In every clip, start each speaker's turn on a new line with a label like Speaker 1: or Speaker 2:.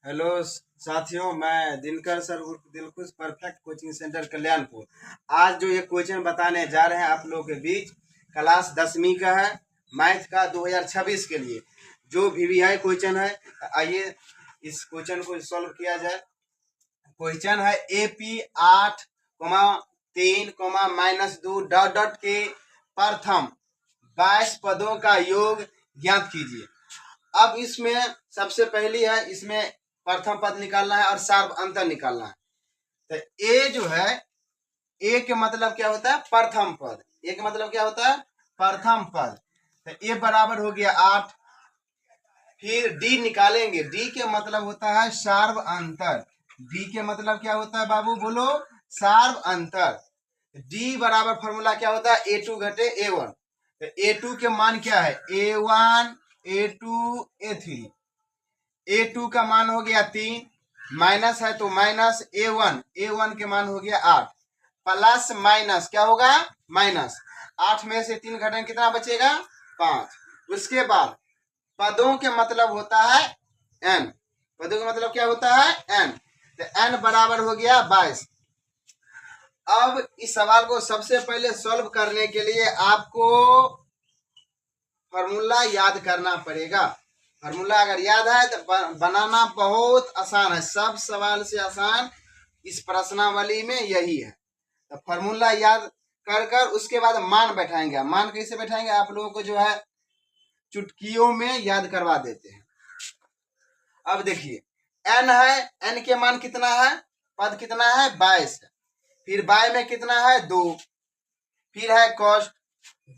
Speaker 1: Hello साथियों, मैं Dinkar sir उर्फ Dilkhush perfect coaching centre Kalyanpur. आज जो ये क्वेश्चन बताने जा रहे हैं आप लोगों के बीच, क्लास 10वीं का है, मैथ का 2026 के लिए जो VVI क्वेश्चन है। आइए इस क्वेश्चन को सॉल्व किया जाए। क्वेश्चन है AP 8,3,-2 डॉट डॉट के प्रथम 22 पदों का योग ज्ञात कीजिए। अब इसमें सबसे पहली है, इसमें प्रथम पद निकालना है और सार्व अंतर निकालना है। तो ए जो है, ए के मतलब क्या होता है? प्रथम पद। ए के मतलब क्या होता है? प्रथम पद। तो ए बराबर हो गया 8। फिर डी निकालेंगे। डी के मतलब होता है सार्व अंतर। डी के मतलब क्या होता है बाबू? बोलो, सार्व अंतर। डी बराबर फॉर्मूला क्या होता है? A2 घटे A1। तो A2 के मान क्या है? A1 A2 A3। A2 का मान हो गया 3, माइनस है तो माइनस A1 के मान हो गया 8, प्लस माइनस क्या होगा? माइनस 8 में से 3 घटाएं कितना बचेगा? 5। उसके बाद पदों के मतलब होता है n। पदों का मतलब क्या होता है? n। तो n बराबर हो गया 22। अब इस सवाल को सबसे पहले सॉल्व करने के लिए आपको फॉर्मूला याद करना पड़ेगा। फॉर्मूला अगर याद है तो बनाना बहुत आसान है। सब सवाल से आसान इस प्रश्नावली में यही है। तो फॉर्मूला याद कर कर उसके बाद मान बैठाएंगे। मान कैसे बैठाएंगे? आप लोगों को जो है चुटकियों में याद करवा देते हैं। अब देखिए, n है, n के मान कितना है? पद कितना है? 22 है। फिर बाय में कितना है? 2। फिर है कॉस्ट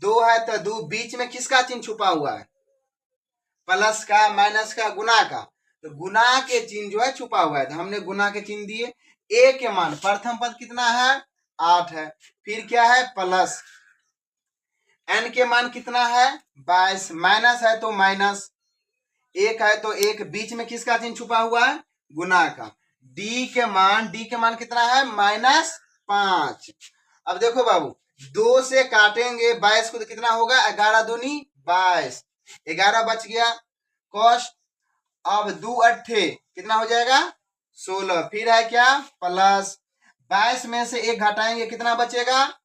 Speaker 1: 2 है तो 2 बीच में किसका चिन्ह छुपा हुआ है? प्लस का, माइनस का, गुना का। तो गुना के चिन्ह जो है छुपा हुआ है, तो हमने गुना के चिन्ह दिए। ए के मान प्रथम पद कितना है? 8 है। फिर क्या है? प्लस। एन के मान कितना है? 22। माइनस है तो माइनस, 1 है तो 1, बीच में किसका चिन्ह छुपा हुआ है? गुना का। डी के मान कितना है? -5। अब देखो बाबू, 2 से काटेंगे 22 को तो कितना होगा? 11 दूनी 22, 11 बच गया। कॉस्ट, अब 2 अट्ठे कितना हो जाएगा? 16। फिर है क्या? प्लस। 22 में से 1 घटाएंगे कितना बचेगा?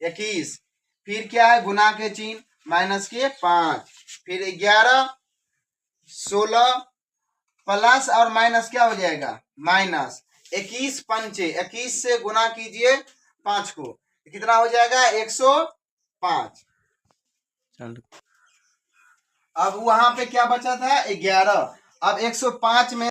Speaker 1: 21। फिर क्या है? गुना के चिन्ह, माइनस के 5। फिर 11 16 प्लस और माइनस क्या हो जाएगा? माइनस। 21 पंचे, 21 से गुना कीजिए 5 को, कितना हो जाएगा? 105। अब वहां पे क्या बचा था? 11। अब 105 में